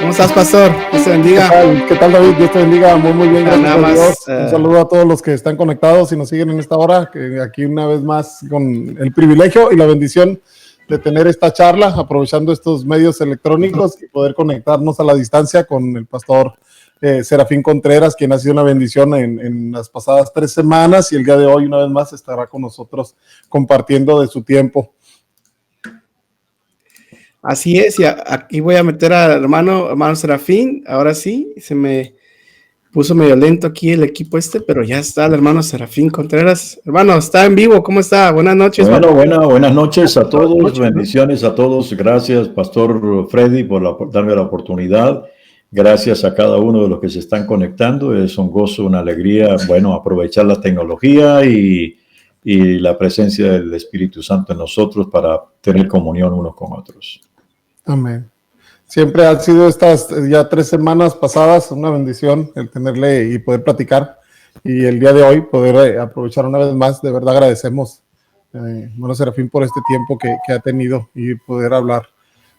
¿Cómo estás, pastor? Dios te bendiga. ¿Qué tal, David? Dios te bendiga. Muy bien, gracias Nada a más, Dios. Un saludo a todos los que están conectados y nos siguen en esta hora, que aquí una vez más con el privilegio y la bendición de tener esta charla, aprovechando estos medios electrónicos y poder conectarnos a la distancia con el pastor Serafín Contreras, quien ha sido una bendición en las pasadas 3 semanas y el día de hoy una vez más estará con nosotros compartiendo de su tiempo. Así es, y aquí voy a meter al hermano Serafín. Ahora sí, se me puso medio lento aquí el equipo pero ya está el hermano Serafín Contreras. Hermano, está en vivo, ¿cómo está? Buenas noches. Buenas noches a todos, bendiciones a todos. Gracias, Pastor Freddy, por darme la oportunidad. Gracias a cada uno de los que se están conectando. Es un gozo, una alegría, aprovechar la tecnología y la presencia del Espíritu Santo en nosotros para tener comunión unos con otros. Amén. Siempre han sido estas ya 3 semanas pasadas una bendición el tenerle y poder platicar. Y el día de hoy poder aprovechar una vez más. De verdad agradecemos, hermano Serafín, por este tiempo que ha tenido y poder hablar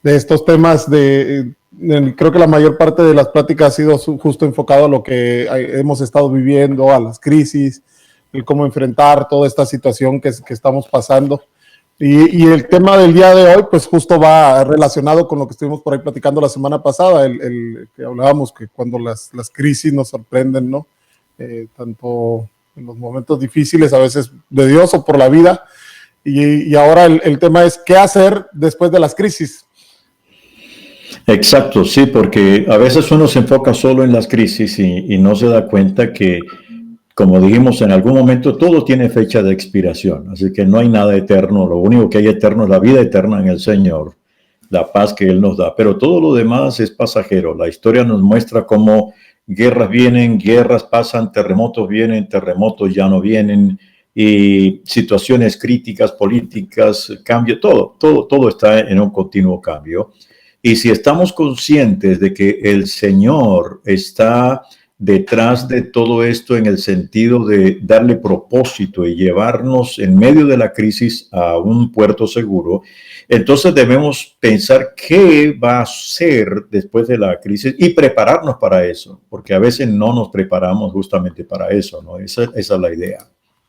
de estos temas. Creo que la mayor parte de las pláticas ha sido justo enfocado a lo que hemos estado viviendo, a las crisis, el cómo enfrentar toda esta situación que estamos pasando. Y el tema del día de hoy, pues justo va relacionado con lo que estuvimos por ahí platicando la semana pasada, el que hablábamos que cuando las crisis nos sorprenden, ¿no? Tanto en los momentos difíciles, a veces de Dios o por la vida. Y ahora el tema es qué hacer después de las crisis. Exacto, sí, porque a veces uno se enfoca solo en las crisis y no se da cuenta que, como dijimos en algún momento, todo tiene fecha de expiración, así que no hay nada eterno. Lo único que hay eterno es la vida eterna en el Señor, la paz que Él nos da, pero todo lo demás es pasajero. La historia nos muestra cómo guerras vienen, guerras pasan, terremotos vienen, terremotos ya no vienen, y situaciones críticas, políticas, cambio, todo está en un continuo cambio. Y si estamos conscientes de que el Señor está detrás de todo esto en el sentido de darle propósito y llevarnos en medio de la crisis a un puerto seguro, entonces debemos pensar qué va a ser después de la crisis y prepararnos para eso, porque a veces no nos preparamos justamente para eso, ¿no? Esa es la idea.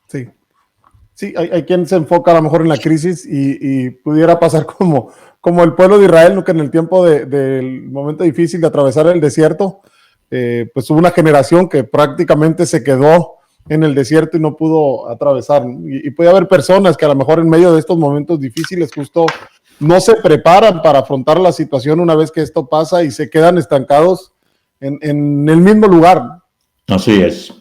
Sí, hay quien se enfoca a lo mejor en la crisis y pudiera pasar como el pueblo de Israel, ¿no? Que en el tiempo del momento difícil de atravesar el desierto, pues hubo una generación que prácticamente se quedó en el desierto y no pudo atravesar. Y puede haber personas que a lo mejor en medio de estos momentos difíciles justo no se preparan para afrontar la situación una vez que esto pasa y se quedan estancados en el mismo lugar. Así es.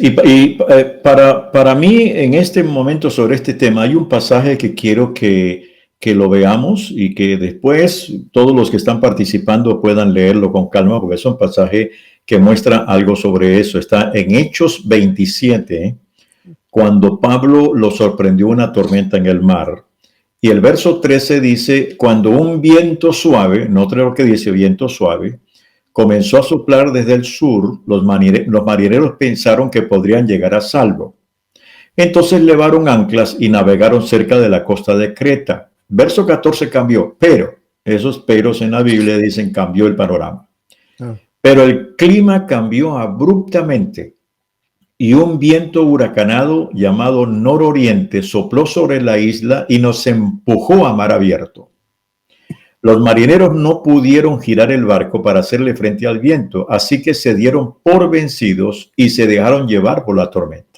Y para mí, en este momento sobre este tema, hay un pasaje que quiero que lo veamos y que después todos los que están participando puedan leerlo con calma, porque es un pasaje que muestra algo sobre eso. Está en Hechos 27, cuando Pablo lo sorprendió una tormenta en el mar. Y el verso 13 dice, cuando un viento suave, no creo que dice viento suave, comenzó a soplar desde el sur, los marineros pensaron que podrían llegar a salvo. Entonces levaron anclas y navegaron cerca de la costa de Creta. Verso 14 cambió, pero esos peros en la Biblia dicen cambió el panorama. Pero el clima cambió abruptamente y un viento huracanado llamado nororiente sopló sobre la isla y nos empujó a mar abierto. Los marineros no pudieron girar el barco para hacerle frente al viento, así que se dieron por vencidos y se dejaron llevar por la tormenta.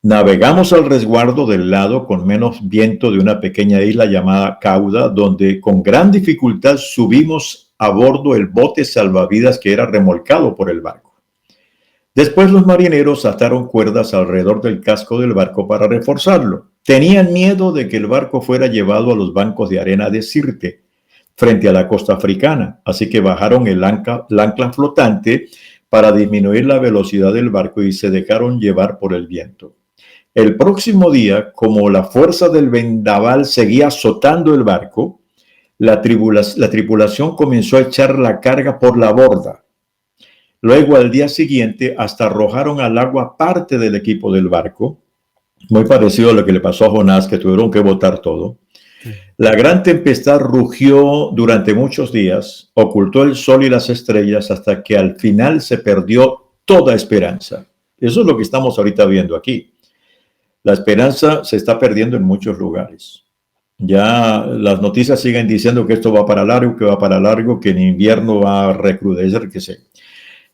Navegamos al resguardo del lado con menos viento de una pequeña isla llamada Cauda, donde con gran dificultad subimos a bordo el bote salvavidas que era remolcado por el barco. Después los marineros ataron cuerdas alrededor del casco del barco para reforzarlo. Tenían miedo de que el barco fuera llevado a los bancos de arena de Sirte, frente a la costa africana, así que bajaron el ancla flotante para disminuir la velocidad del barco y se dejaron llevar por el viento. El próximo día, como la fuerza del vendaval seguía azotando el barco, la tripulación comenzó a echar la carga por la borda. Luego, al día siguiente, hasta arrojaron al agua parte del equipo del barco, muy parecido a lo que le pasó a Jonás, que tuvieron que botar todo. La gran tempestad rugió durante muchos días, ocultó el sol y las estrellas hasta que al final se perdió toda esperanza. Eso es lo que estamos ahorita viendo aquí. La esperanza se está perdiendo en muchos lugares. Ya las noticias siguen diciendo que esto va para largo, que va para largo, que en invierno va a recrudecer, que sé.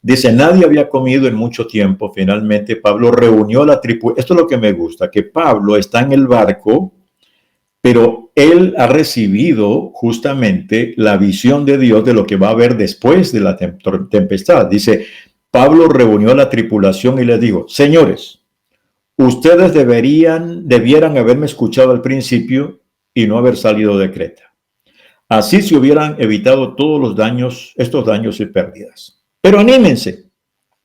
Dice, nadie había comido en mucho tiempo. Finalmente Pablo reunió la tripulación. Esto es lo que me gusta, que Pablo está en el barco, pero él ha recibido justamente la visión de Dios de lo que va a haber después de la tempestad. Dice, Pablo reunió la tripulación y les dijo, señores, ustedes debieran haberme escuchado al principio y no haber salido de Creta. Así se hubieran evitado todos los daños, estos daños y pérdidas. Pero anímense.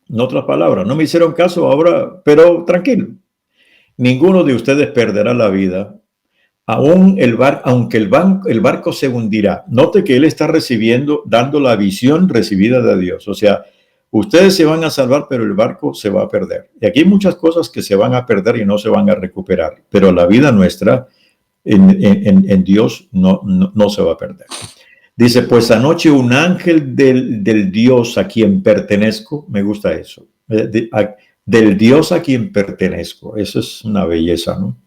En otras palabras, no me hicieron caso ahora, pero tranquilo. Ninguno de ustedes perderá la vida. Aunque el barco se hundirá. Note que él está dando la visión recibida de Dios. O sea, ustedes se van a salvar, pero el barco se va a perder. Y aquí hay muchas cosas que se van a perder y no se van a recuperar. Pero la vida nuestra en Dios no se va a perder. Dice, pues anoche un ángel del Dios a quien pertenezco, me gusta eso, del Dios a quien pertenezco, eso es una belleza, ¿no?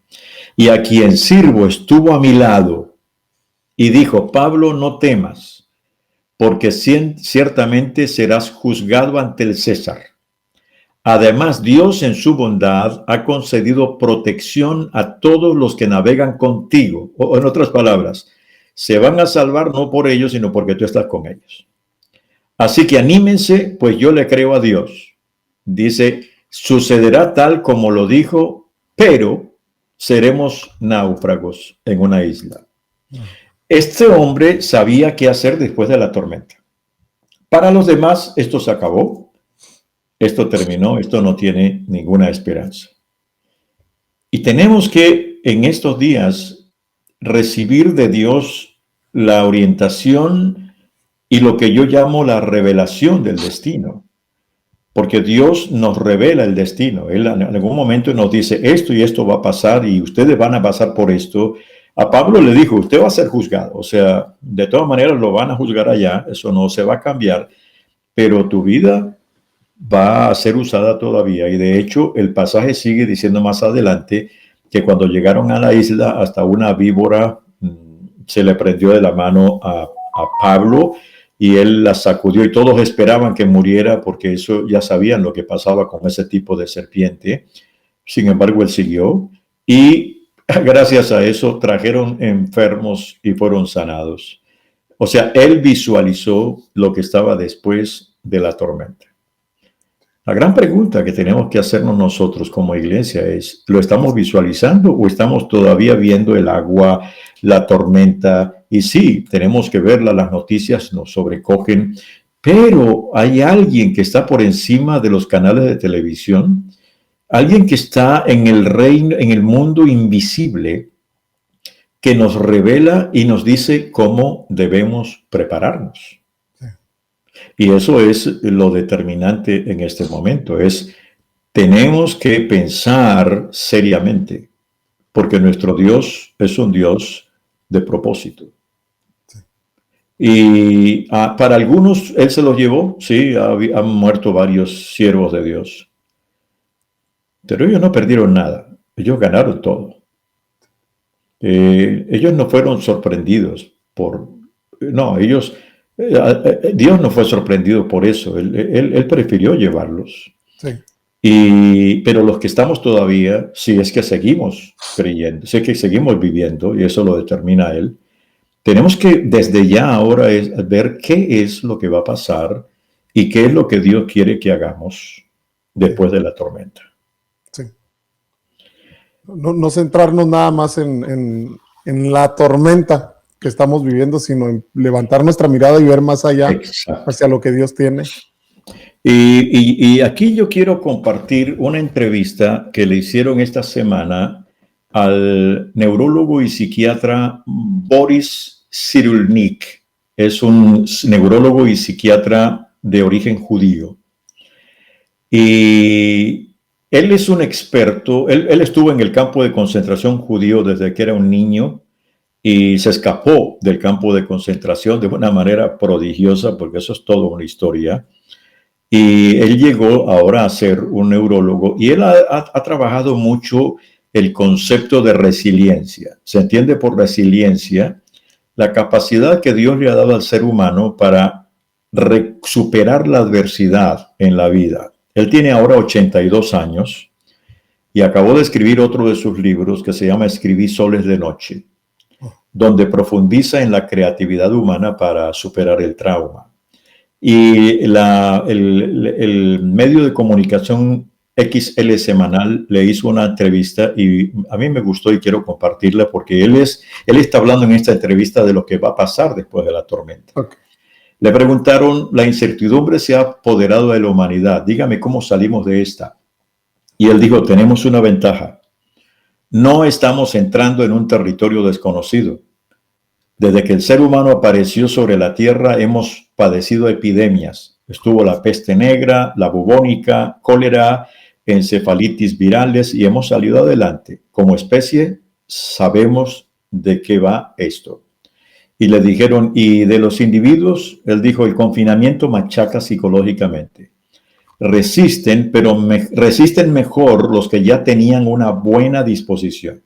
Y a quien sirvo estuvo a mi lado y dijo, Pablo, no temas, porque ciertamente serás juzgado ante el César. Además, Dios en su bondad ha concedido protección a todos los que navegan contigo. O en otras palabras, se van a salvar no por ellos, sino porque tú estás con ellos. Así que anímense, pues yo le creo a Dios. Dice, sucederá tal como lo dijo, pero seremos náufragos en una isla. Este hombre sabía qué hacer después de la tormenta. Para los demás, esto se acabó. Esto terminó, esto no tiene ninguna esperanza. Y tenemos que en estos días recibir de Dios la orientación y lo que yo llamo la revelación del destino. Porque Dios nos revela el destino. Él en algún momento nos dice esto y esto va a pasar y ustedes van a pasar por esto. A Pablo le dijo, usted va a ser juzgado. O sea, de todas maneras lo van a juzgar allá, eso no se va a cambiar, pero tu vida va a ser usada todavía. Y de hecho, el pasaje sigue diciendo más adelante que cuando llegaron a la isla, hasta una víbora se le prendió de la mano a Pablo y él la sacudió y todos esperaban que muriera porque eso ya sabían lo que pasaba con ese tipo de serpiente. Sin embargo, él siguió y gracias a eso trajeron enfermos y fueron sanados. O sea, él visualizó lo que estaba después de la tormenta. La gran pregunta que tenemos que hacernos nosotros como iglesia es, ¿lo estamos visualizando o estamos todavía viendo el agua, la tormenta? Y sí, tenemos que verla, las noticias nos sobrecogen, pero hay alguien que está por encima de los canales de televisión, alguien que está en el reino, en el mundo invisible, que nos revela y nos dice cómo debemos prepararnos. Y eso es lo determinante en este momento, tenemos que pensar seriamente, porque nuestro Dios es un Dios de propósito. Sí. Y para algunos Él se los llevó, sí, han muerto varios siervos de Dios, pero ellos no perdieron nada, ellos ganaron todo. Ellos no fueron sorprendidos Dios no fue sorprendido por eso, él prefirió llevarlos. Sí. Pero los que estamos todavía, si es que seguimos creyendo, si es que seguimos viviendo, y eso lo determina Él, tenemos que desde ya ahora ver qué es lo que va a pasar y qué es lo que Dios quiere que hagamos después de la tormenta. Sí. No centrarnos nada más en la tormenta que estamos viviendo, sino en levantar nuestra mirada y ver más allá. Exacto. Hacia lo que Dios tiene. Y aquí yo quiero compartir una entrevista que le hicieron esta semana al neurólogo y psiquiatra Boris Cyrulnik. Es un neurólogo y psiquiatra de origen judío. Y él es un experto, él estuvo en el campo de concentración judío desde que era un niño. y se escapó del campo de concentración de una manera prodigiosa, porque eso es toda una historia. Y él llegó ahora a ser un neurólogo y él ha trabajado mucho el concepto de resiliencia. Se entiende por resiliencia la capacidad que Dios le ha dado al ser humano para superar la adversidad en la vida. Él tiene ahora 82 años y acabó de escribir otro de sus libros que se llama Escribí soles de noche, donde profundiza en la creatividad humana para superar el trauma. Y el medio de comunicación XL Semanal le hizo una entrevista y a mí me gustó y quiero compartirla porque él está hablando en esta entrevista de lo que va a pasar después de la tormenta. Okay. Le preguntaron, la incertidumbre se ha apoderado de la humanidad, dígame cómo salimos de esta. Y él dijo, tenemos una ventaja, no estamos entrando en un territorio desconocido. Desde que el ser humano apareció sobre la tierra, hemos padecido epidemias. Estuvo la peste negra, la bubónica, cólera, encefalitis virales y hemos salido adelante. Como especie, sabemos de qué va esto. Y le dijeron, ¿y de los individuos? Él dijo, el confinamiento machaca psicológicamente. Resisten, pero resisten mejor los que ya tenían una buena disposición.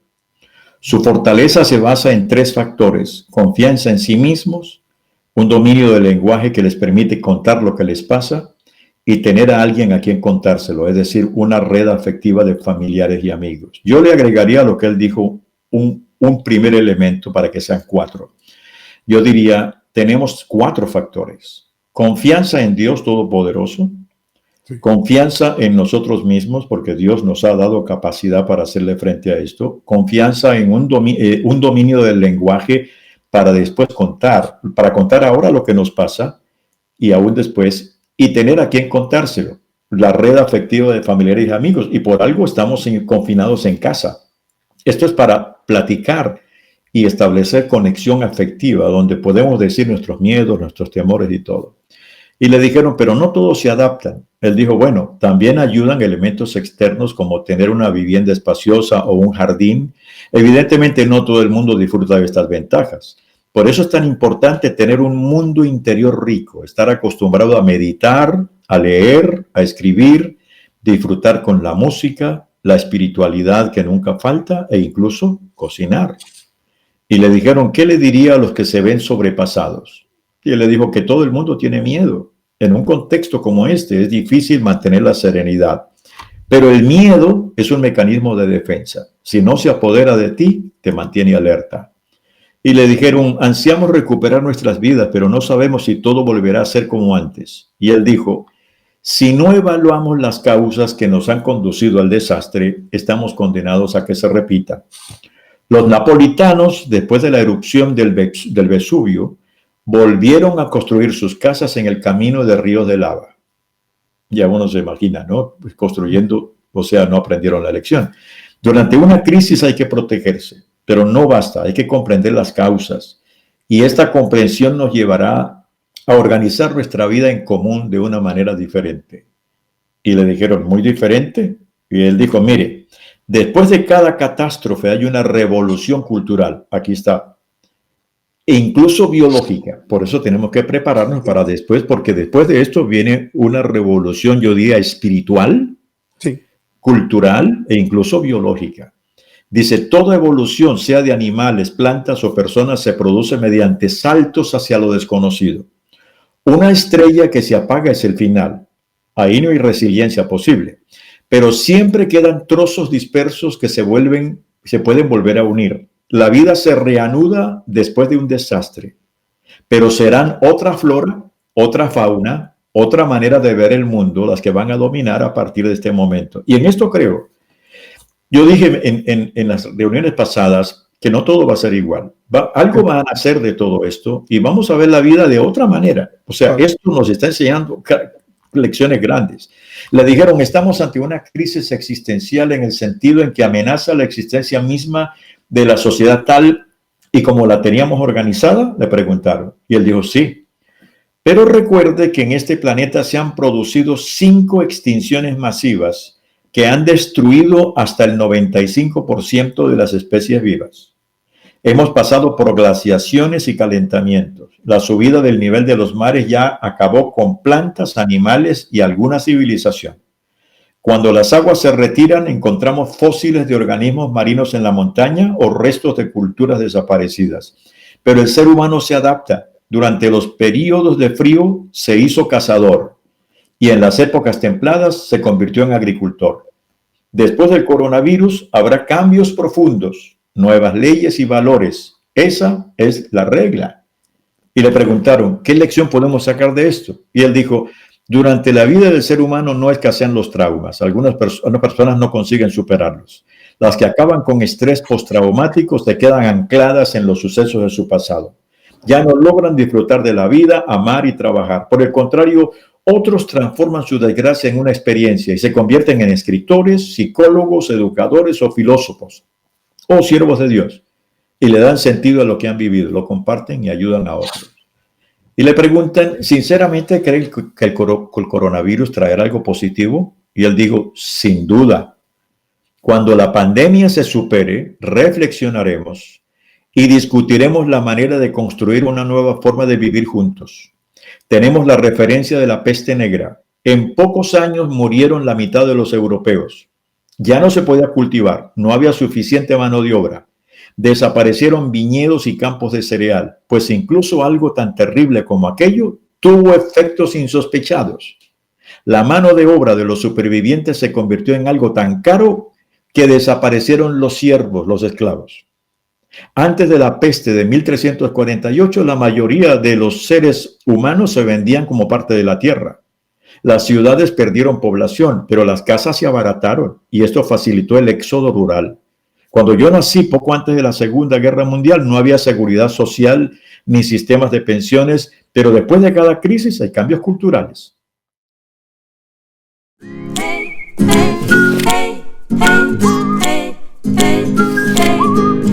Su fortaleza se basa en 3 factores: confianza en sí mismos, un dominio del lenguaje que les permite contar lo que les pasa y tener a alguien a quien contárselo, es decir, una red afectiva de familiares y amigos. Yo le agregaría a lo que él dijo un primer elemento para que sean 4. Yo diría, tenemos 4 factores: confianza en Dios Todopoderoso, sí, confianza en nosotros mismos, porque Dios nos ha dado capacidad para hacerle frente a esto. Confianza en un dominio del lenguaje para después para contar ahora lo que nos pasa y aún después, y tener a quien contárselo. La red afectiva de familiares y amigos. Y por algo estamos confinados en casa. Esto es para platicar y establecer conexión afectiva, donde podemos decir nuestros miedos, nuestros temores y todo. Y le dijeron, pero no todos se adaptan. Él dijo, bueno, también ayudan elementos externos como tener una vivienda espaciosa o un jardín. Evidentemente no todo el mundo disfruta de estas ventajas. Por eso es tan importante tener un mundo interior rico, estar acostumbrado a meditar, a leer, a escribir, disfrutar con la música, la espiritualidad que nunca falta e incluso cocinar. Y le dijeron, ¿qué le diría a los que se ven sobrepasados? Y él le dijo que todo el mundo tiene miedo. En un contexto como este es difícil mantener la serenidad. Pero el miedo es un mecanismo de defensa. Si no se apodera de ti, te mantiene alerta. Y le dijeron, ansiamos recuperar nuestras vidas, pero no sabemos si todo volverá a ser como antes. Y él dijo, si no evaluamos las causas que nos han conducido al desastre, estamos condenados a que se repita. Los napolitanos, después de la erupción del Vesubio, volvieron a construir sus casas en el camino de ríos de lava. Ya uno se imagina, ¿no? Pues construyendo, o sea, no aprendieron la lección. Durante una crisis hay que protegerse, pero no basta, hay que comprender las causas. Y esta comprensión nos llevará a organizar nuestra vida en común de una manera diferente. Y le dijeron, ¿muy diferente? Y él dijo, mire, después de cada catástrofe hay una revolución cultural. Aquí está. E incluso biológica. Por eso tenemos que prepararnos para después, porque después de esto viene una revolución, yo diría, espiritual, sí, cultural e incluso biológica. Dice, toda evolución, sea de animales, plantas o personas, se produce mediante saltos hacia lo desconocido. Una estrella que se apaga es el final. Ahí no hay resiliencia posible. Pero siempre quedan trozos dispersos que se pueden volver a unir. La vida se reanuda después de un desastre, pero serán otra flora, otra fauna, otra manera de ver el mundo las que van a dominar a partir de este momento. Y en esto creo. Yo dije en las reuniones pasadas que no todo va a ser igual. Algo va a nacer de todo esto y vamos a ver la vida de otra manera. O sea, esto nos está enseñando lecciones grandes. Le dijeron, estamos ante una crisis existencial en el sentido en que amenaza la existencia misma de la sociedad tal y como la teníamos organizada, le preguntaron. Y él dijo, sí. Pero recuerde que en este planeta se han producido 5 extinciones masivas que han destruido hasta el 95% de las especies vivas. Hemos pasado por glaciaciones y calentamientos. La subida del nivel de los mares ya acabó con plantas, animales y alguna civilización. Cuando las aguas se retiran, encontramos fósiles de organismos marinos en la montaña o restos de culturas desaparecidas. Pero el ser humano se adapta. Durante los periodos de frío se hizo cazador y en las épocas templadas se convirtió en agricultor. Después del coronavirus habrá cambios profundos, nuevas leyes y valores. Esa es la regla. Y le preguntaron, ¿qué lección podemos sacar de esto? Y él dijo, durante la vida del ser humano no escasean los traumas. Algunas personas no consiguen superarlos. Las que acaban con estrés postraumático se quedan ancladas en los sucesos de su pasado. Ya no logran disfrutar de la vida, amar y trabajar. Por el contrario, otros transforman su desgracia en una experiencia y se convierten en escritores, psicólogos, educadores o filósofos o siervos de Dios y le dan sentido a lo que han vivido, lo comparten y ayudan a otros. Y le preguntan, ¿sinceramente cree que el coronavirus traerá algo positivo? Y él dijo, sin duda. Cuando la pandemia se supere, reflexionaremos y discutiremos la manera de construir una nueva forma de vivir juntos. Tenemos la referencia de la peste negra. En pocos años murieron la mitad de los europeos. Ya no se podía cultivar, no había suficiente mano de obra. Desaparecieron viñedos y campos de cereal, pues incluso algo tan terrible como aquello tuvo efectos insospechados. La mano de obra de los supervivientes se convirtió en algo tan caro que desaparecieron los siervos, los esclavos. Antes de la peste de 1348, la mayoría de los seres humanos se vendían como parte de la tierra. Las ciudades perdieron población, pero las casas se abarataron y esto facilitó el éxodo rural. Cuando yo nací, poco antes de la Segunda Guerra Mundial, no había seguridad social ni sistemas de pensiones, pero después de cada crisis hay cambios culturales. Hey, hey, hey, hey, hey, hey, hey.